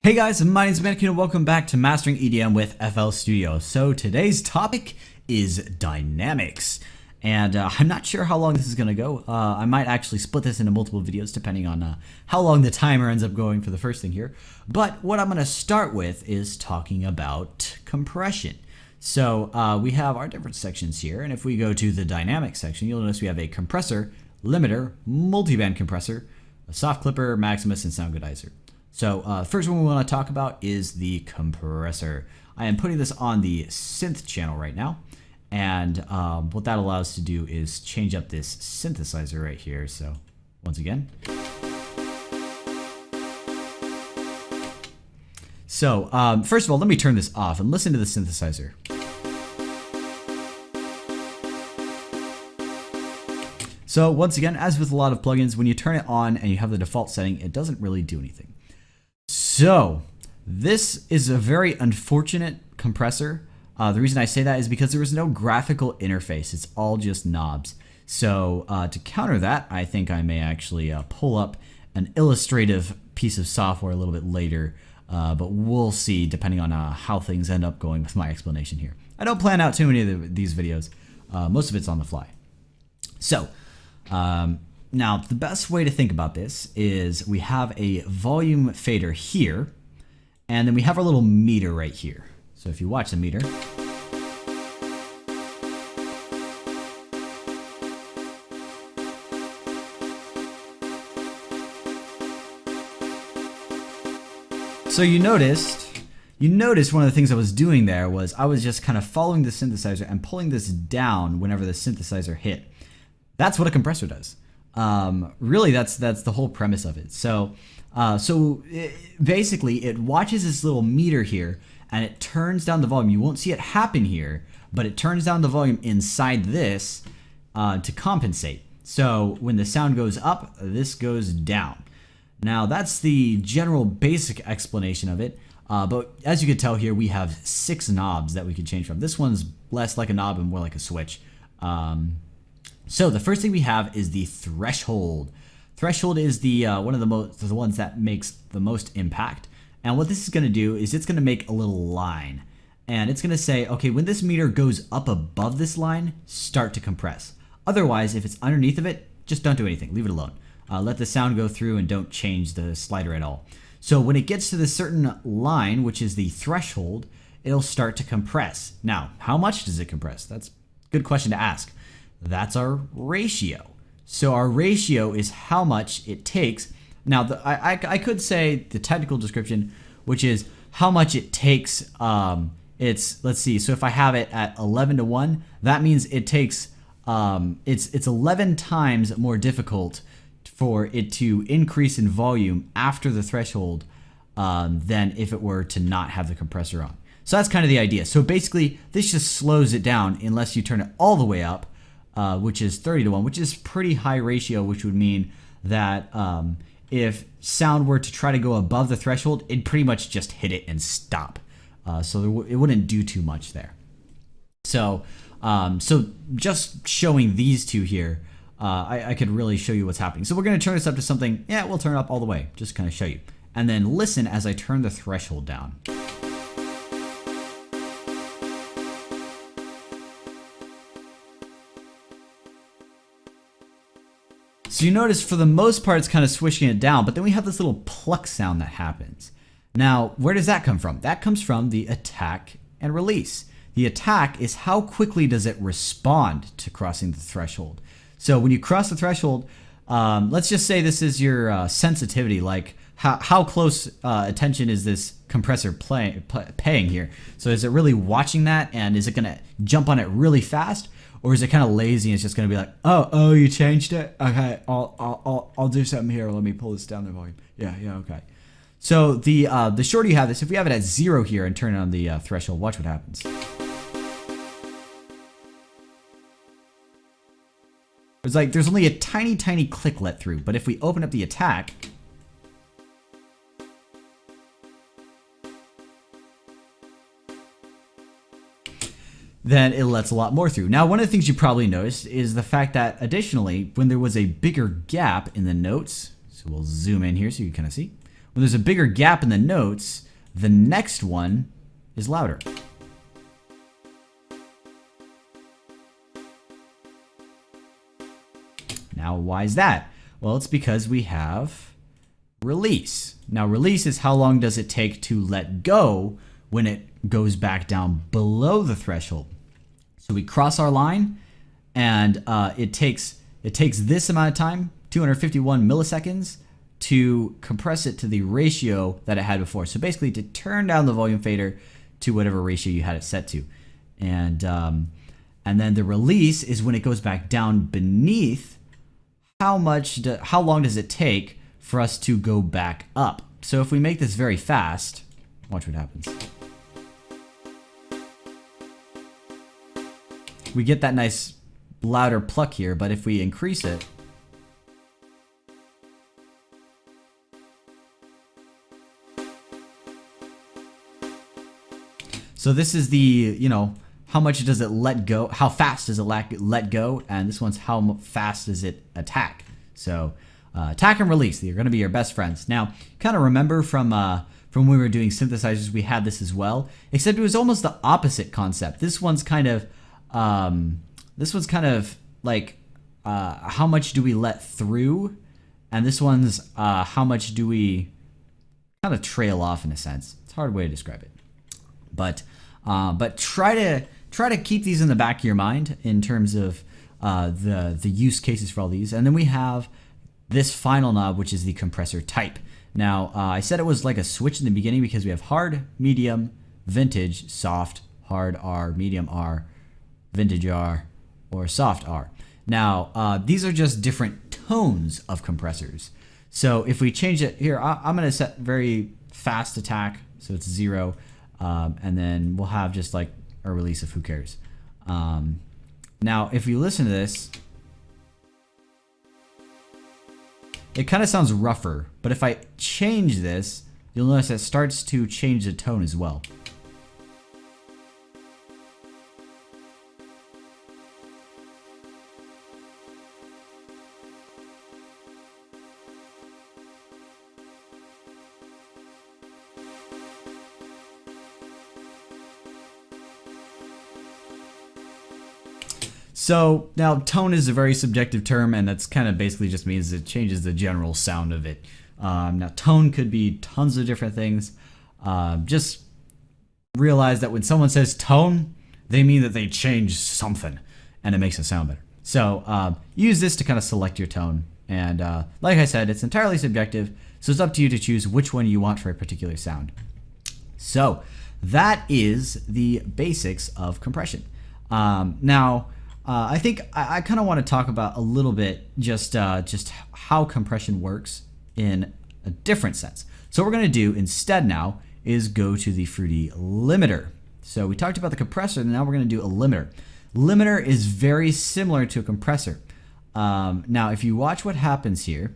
Hey guys, my name is Mannequin and welcome back to Mastering EDM with FL Studio. So today's topic is dynamics. And I'm not sure how long this is going to go. I might actually split this into multiple videos depending on how long the timer ends up going for the first thing here. But what I'm going to start with is talking about compression. So we have our different sections here. And if we go to the dynamic section, you'll notice we have a compressor, limiter, multiband compressor, a soft clipper, maximus, and sound goodizer. So first one we want to talk about is the compressor. I am putting this on the synth channel right now. And what that allows to do is change up this synthesizer right here. So once again. So first of all, let me turn this off and listen to the synthesizer. So once again, as with a lot of plugins, when you turn it on and you have the default setting, it doesn't really do anything. So this is a very unfortunate compressor. The reason I say that is because there is no graphical interface. It's all just knobs. So to counter that, I think I may actually pull up an illustrative piece of software a little bit later. But we'll see depending on how things end up going with my explanation here. I don't plan out too many of these videos. Most of it's on the fly. So now the best way to think about this is we have a volume fader here, and then we have our little meter right here. So if you watch the meter, so you noticed one of the things I was doing there was I was just kind of following the synthesizer and pulling this down whenever the synthesizer hit. That's what a compressor does. Really, that's the whole premise of it. So basically, it watches this little meter here, and it turns down the volume. You won't see it happen here, but it turns down the volume inside this to compensate. So when the sound goes up, this goes down. Now that's the general basic explanation of it. But as you can tell here, we have 6 knobs that we can change from. This one's less like a knob and more like a switch. So the first thing we have is the threshold. Threshold is the one of the ones that makes the most impact. And what this is going to do is it's going to make a little line. And it's going to say, okay, when this meter goes up above this line, start to compress. Otherwise, if it's underneath of it, just don't do anything. Leave it alone. Let the sound go through and don't change the slider at all. So when it gets to this certain line, which is the threshold, it'll start to compress. Now, how much does it compress? That's a good question to ask. That's our ratio. So our ratio is how much it takes. Now, I could say the technical description, which is how much it takes. Let's see. So if I have it at 11:1, that means it takes it's 11 times more difficult for it to increase in volume after the threshold than if it were to not have the compressor on. So that's kind of the idea. So basically, this just slows it down unless you turn it all the way up. Which is 30:1, which is pretty high ratio, which would mean that if sound were to try to go above the threshold, it'd pretty much just hit it and stop. So it wouldn't do too much there. So just showing these two here, I could really show you what's happening. So we're going to turn this up to something, yeah, we'll turn it up all the way, just kind of show you. And then listen as I turn the threshold down. So you notice for the most part it's kind of swishing it down, but then we have this little pluck sound that happens. Now, where does that come from? That comes from the attack and release. The attack is how quickly does it respond to crossing the threshold. So when you cross the threshold, let's just say this is your sensitivity, like how close attention is this compressor paying here? So is it really watching that, and is it going to jump on it really fast? Or is it kind of lazy and it's just going to be like, oh, you changed it? Okay, I'll do something here. Let me pull this down the volume. Yeah, okay. So the shorter you have this, if we have it at 0 here and turn on the threshold, watch what happens. It's like there's only a tiny click let through, but if we open up the attack, then it lets a lot more through. Now, one of the things you probably noticed is the fact that additionally, when there was a bigger gap in the notes, so we'll zoom in here so you kind of see, when there's a bigger gap in the notes, the next one is louder. Now, why is that? Well, it's because we have release. Now, release is how long does it take to let go when it goes back down below the threshold. So we cross our line, and it takes this amount of time, 251 milliseconds, to compress it to the ratio that it had before. So basically, to turn down the volume fader to whatever ratio you had it set to, and then the release is when it goes back down beneath. How long does it take for us to go back up? So if we make this very fast, watch what happens. We get that nice louder pluck here, but if we increase it, so this is the, how much does it let go? How fast does it let go? And this one's how fast does it attack? So attack and release, they're going to be your best friends. Now, kind of remember from when we were doing synthesizers, we had this as well, except it was almost the opposite concept. This one's kind of like how much do we let through, and this one's how much do we kind of trail off in a sense. It's a hard way to describe it, but try to keep these in the back of your mind in terms of the use cases for all these. And then we have this final knob, which is the compressor type. Now, I said it was like a switch in the beginning because we have hard, medium, vintage, soft, hard R, medium R, vintage R, or soft R. Now, these are just different tones of compressors. So if we change it here, I'm going to set very fast attack, so it's 0. And then we'll have just like a release of who cares. Now, if you listen to this, it kind of sounds rougher, but if I change this, you'll notice it starts to change the tone as well. So now tone is a very subjective term, and that's kind of basically just means it changes the general sound of it. Now tone could be tons of different things. Just realize that when someone says tone, they mean that they change something and it makes it sound better. So use this to kind of select your tone. And like I said, it's entirely subjective, so it's up to you to choose which one you want for a particular sound. So that is the basics of compression. Now, I think I kind of want to talk about a little bit just how compression works in a different sense. So what we're going to do instead now is go to the Fruity limiter. So we talked about the compressor, and now we're going to do a limiter. Limiter is very similar to a compressor. Now, if you watch what happens here,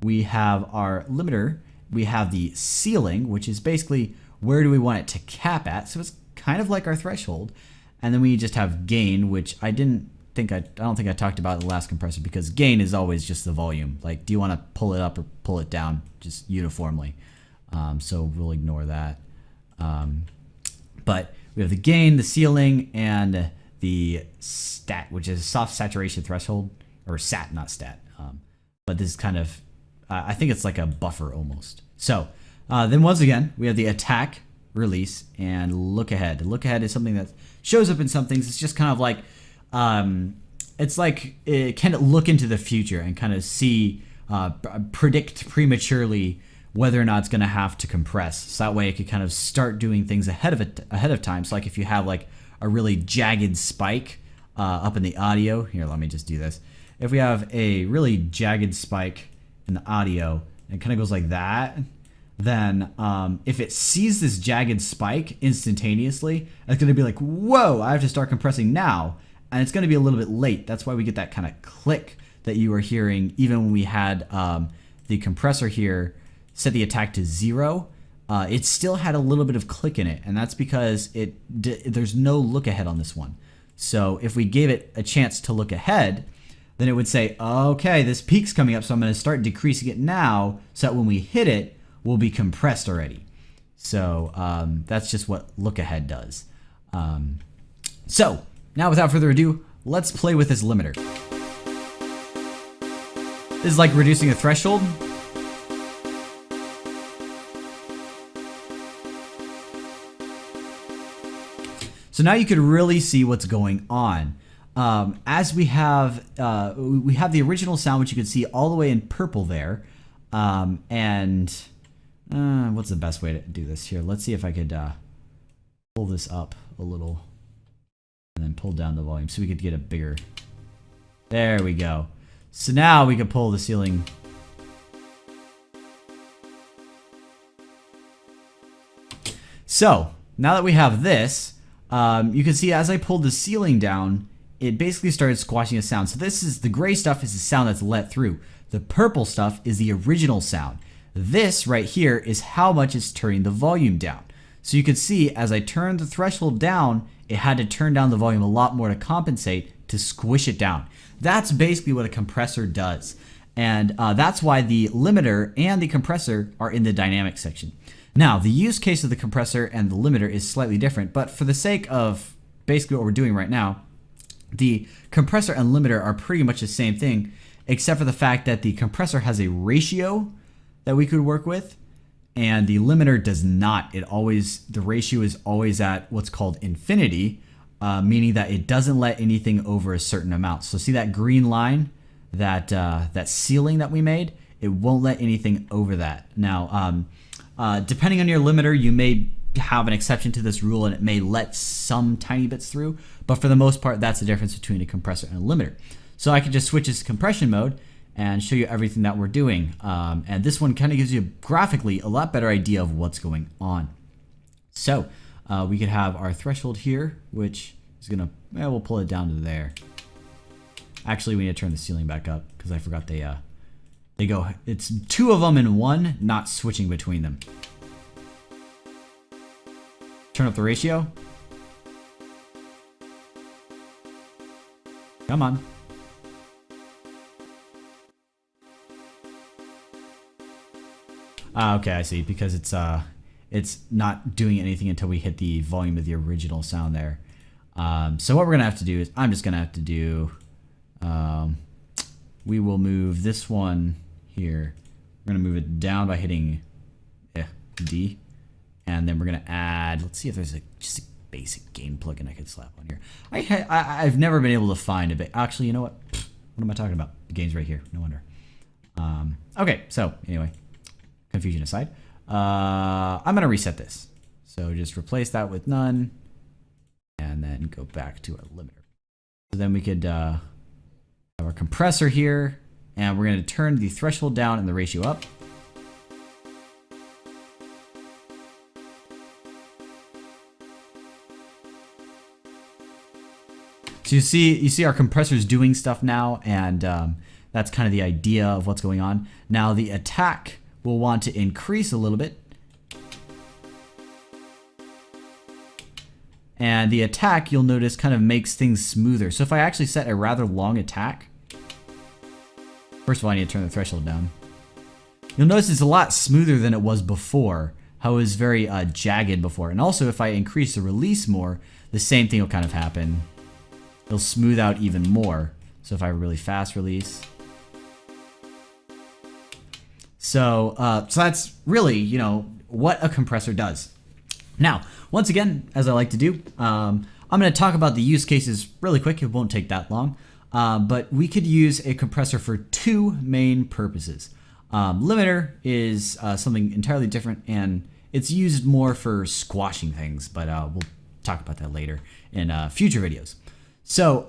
we have our limiter, we have the ceiling, which is basically where do we want it to cap at. So it's kind of like our threshold. And then we just have gain, which I don't think I talked about in the last compressor, because gain is always just the volume. Like, do you want to pull it up or pull it down just uniformly? So we'll ignore that. But we have the gain, the ceiling, and the stat, which is soft saturation threshold, or sat, not stat. But this is kind of, I think it's like a buffer almost. So then once again, we have the attack, release, and look ahead. Look ahead is something that shows up in some things. It's just kind of like, it's like it can look into the future and kind of see, predict prematurely whether or not it's going to have to compress. So that way it could kind of start doing things ahead of time. So like if you have like a really jagged spike up in the audio, here, let me just do this. If we have a really jagged spike in the audio, and it kind of goes like that, then if it sees this jagged spike instantaneously, it's going to be like, whoa, I have to start compressing now. And it's going to be a little bit late. That's why we get that kind of click that you were hearing even when we had the compressor here set the attack to 0. It still had a little bit of click in it, and that's because there's no look ahead on this one. So if we gave it a chance to look ahead, then it would say, okay, this peak's coming up, so I'm going to start decreasing it now so that when we hit it, will be compressed already. So that's just what look ahead does. So now without further ado, let's play with this limiter. This is like reducing a threshold. So now you could really see what's going on. As we have the original sound, which you can see all the way in purple there. What's the best way to do this here? Let's see if I could pull this up a little and then pull down the volume so we could get a bigger. There we go. So now we can pull the ceiling. So now that we have this, you can see as I pulled the ceiling down, it basically started squashing a sound. So this is the gray stuff is the sound that's let through. The purple stuff is the original sound. This right here is how much it's turning the volume down. So you can see as I turned the threshold down, it had to turn down the volume a lot more to compensate to squish it down. That's basically what a compressor does. And that's why the limiter and the compressor are in the dynamic section. Now, the use case of the compressor and the limiter is slightly different, but for the sake of basically what we're doing right now, the compressor and limiter are pretty much the same thing, except for the fact that the compressor has a ratio that we could work with, and the limiter does not. The ratio is always at what's called infinity, meaning that it doesn't let anything over a certain amount. So see that green line, that ceiling that we made? It won't let anything over that. Now, depending on your limiter, you may have an exception to this rule and it may let some tiny bits through, but for the most part, that's the difference between a compressor and a limiter. So I can just switch this to compression mode and show you everything that we're doing. And this one kind of gives you graphically a lot better idea of what's going on. So we could have our threshold here, which is gonna, we'll pull it down to there. Actually, we need to turn the ceiling back up because I forgot they go, it's two of them in one, not switching between them. Turn up the ratio. Come on. Okay, I see, because it's not doing anything until we hit the volume of the original sound there. So what we're gonna have to do is, I'm just gonna have to do, we will move this one here. We're gonna move it down by hitting D, and then we're gonna add, let's see if there's just a basic gain plugin I could slap on here. I've never been able to find a bit. Actually, you know what? What am I talking about? The gain's right here, no wonder. Okay, so anyway, confusion aside, I'm gonna reset this. So just replace that with none, and then go back to our limiter. So then we could have our compressor here, and we're gonna turn the threshold down and the ratio up. So you see our compressor's doing stuff now, and that's kind of the idea of what's going on. Now the attack will want to increase a little bit. And the attack, you'll notice, kind of makes things smoother. So if I actually set a rather long attack, first of all, I need to turn the threshold down. You'll notice it's a lot smoother than it was before, how it was very jagged before. And also if I increase the release more, the same thing will kind of happen. It'll smooth out even more. So if I really fast release. So that's really, you know, what a compressor does. Now, once again, as I like to do, I'm going to talk about the use cases really quick. It won't take that long. But we could use a compressor for two main purposes. Limiter is something entirely different, and it's used more for squashing things, but we'll talk about that later in future videos. So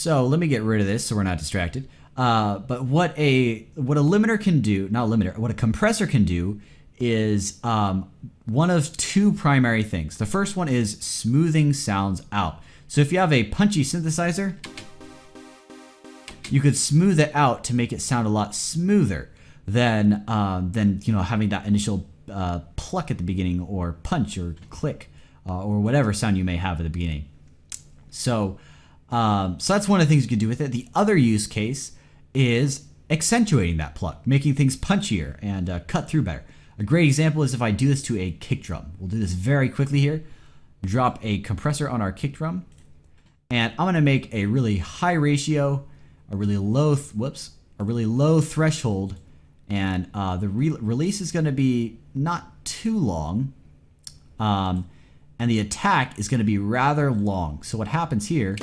let me get rid of this so we're not distracted. But what a limiter can do, not a limiter, what a compressor can do is one of two primary things. The first one is smoothing sounds out. So if you have a punchy synthesizer, you could smooth it out to make it sound a lot smoother than you know, having that initial pluck at the beginning, or punch or click, or whatever sound you may have at the beginning. So that's one of the things you could do with it. The other use case is accentuating that pluck, making things punchier and cut through better. A great example is if I do this to a kick drum. We'll do this very quickly here. Drop a compressor on our kick drum, and I'm gonna make a really high ratio, a really low threshold, and the release is gonna be not too long, and the attack is gonna be rather long. So what happens here,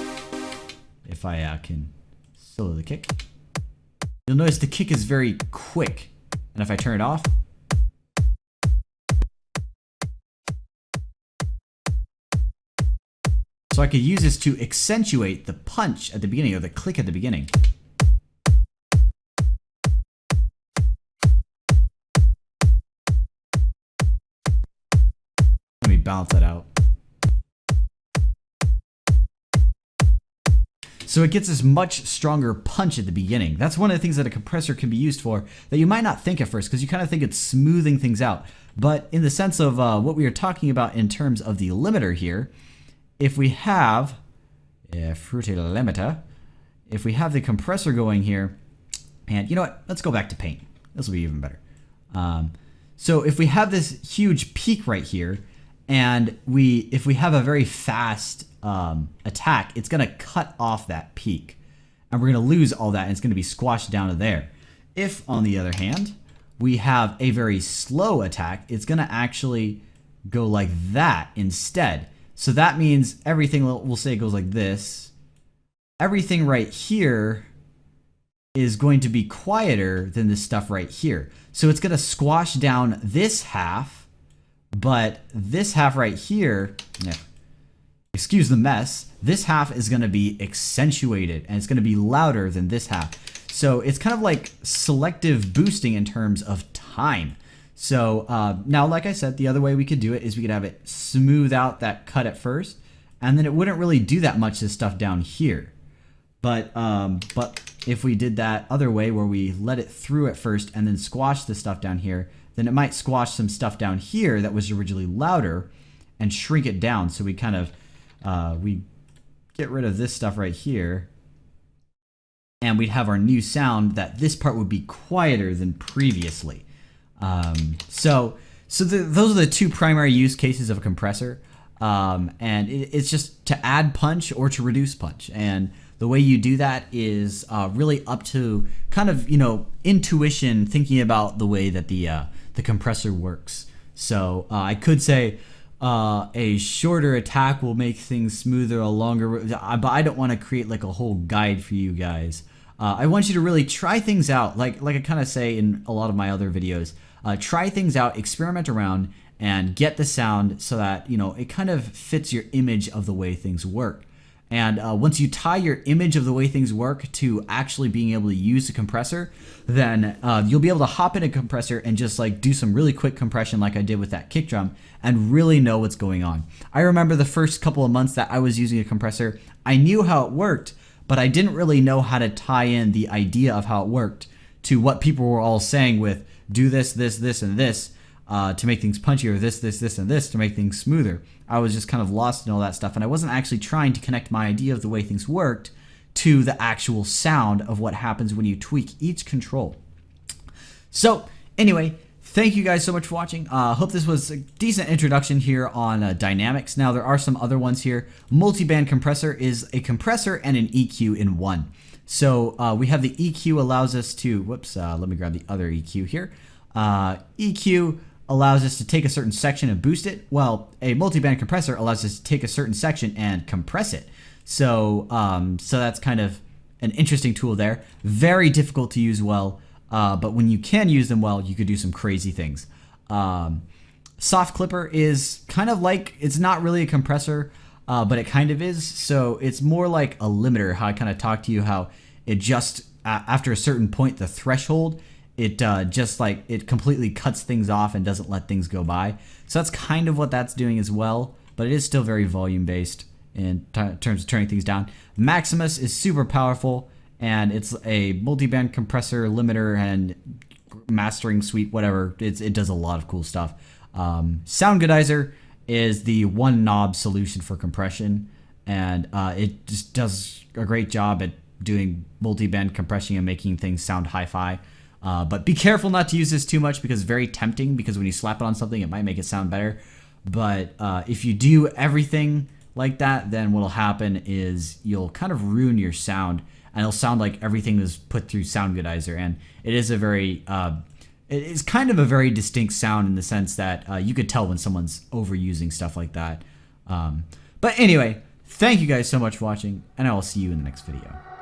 if I can solo the kick, you'll notice the kick is very quick, and if I turn it off, so I could use this to accentuate the punch at the beginning, or the click at the beginning. Let me balance that out. So it gets this much stronger punch at the beginning. That's one of the things that a compressor can be used for that you might not think at first, because you kind of think it's smoothing things out. But in the sense of what we are talking about in terms of the limiter here, if we have a fruity limiter, if we have the compressor going here, and you know what, let's go back to paint. This will be even better. So if we have this huge peak right here, and if we have a very fast attack, it's gonna cut off that peak, and we're gonna lose all that, and it's gonna be squashed down to there. If, on the other hand, we have a very slow attack, it's gonna actually go like that instead. So that means everything, we'll say, goes like this. Everything right here is going to be quieter than this stuff right here. So it's going to squash down this half, but this half right here, excuse the mess, this half is going to be accentuated, and it's going to be louder than this half. So it's kind of like selective boosting in terms of time. So now, like I said, the other way we could do it is we could have it smooth out that cut at first, and then it wouldn't really do that much of this stuff down here. But if we did that other way where we let it through at first and then squash the stuff down here, then it might squash some stuff down here that was originally louder and shrink it down. So we kind of, we get rid of this stuff right here, and we'd have our new sound that this part would be quieter than previously. Those are the two primary use cases of a compressor, and it's just to add punch or to reduce punch. And the way you do that is really up to kind of, intuition, thinking about the way that the compressor works. So I could say a shorter attack will make things smoother, a longer, but I don't want to create like a whole guide for you guys. I want you to really try things out, like I kind of say in a lot of my other videos. Try things out, experiment around, and get the sound so that, it kind of fits your image of the way things work. And once you tie your image of the way things work to actually being able to use a compressor, then you'll be able to hop in a compressor and just like do some really quick compression like I did with that kick drum and really know what's going on. I remember the first couple of months that I was using a compressor, I knew how it worked, but I didn't really know how to tie in the idea of how it worked to what people were all saying with do this, this, this, and this to make things punchier, this, this, this, and this to make things smoother. I was just kind of lost in all that stuff, and I wasn't actually trying to connect my idea of the way things worked to the actual sound of what happens when you tweak each control. So anyway, thank you guys so much for watching. Hope this was a decent introduction here on dynamics. Now there are some other ones here. Multiband compressor is a compressor and an EQ in one. So we have the EQ allows us to, let me grab the other EQ here. EQ allows us to take a certain section and boost it. Well, a multiband compressor allows us to take a certain section and compress it. So, so that's kind of an interesting tool there. Very difficult to use well, but when you can use them well, you could do some crazy things. Soft clipper is kind of like, it's not really a compressor, but it kind of is. So it's more like a limiter, how I kind of talked to you, how it just, after a certain point, the threshold, it just like, it completely cuts things off and doesn't let things go by. So that's kind of what that's doing as well, but it is still very volume based in terms of turning things down. Maximus is super powerful, and it's a multi-band compressor, limiter, and mastering suite, whatever. It does a lot of cool stuff. Sound Goodizer is the one knob solution for compression, and it just does a great job at doing multi-band compressing and making things sound hi-fi. But be careful not to use this too much because it's very tempting, because when you slap it on something, it might make it sound better. But if you do everything like that, then what'll happen is you'll kind of ruin your sound, and it'll sound like everything was put through Soundgoodizer. And it is a very, it is kind of a very distinct sound in the sense that you could tell when someone's overusing stuff like that. But anyway, thank you guys so much for watching, and I will see you in the next video.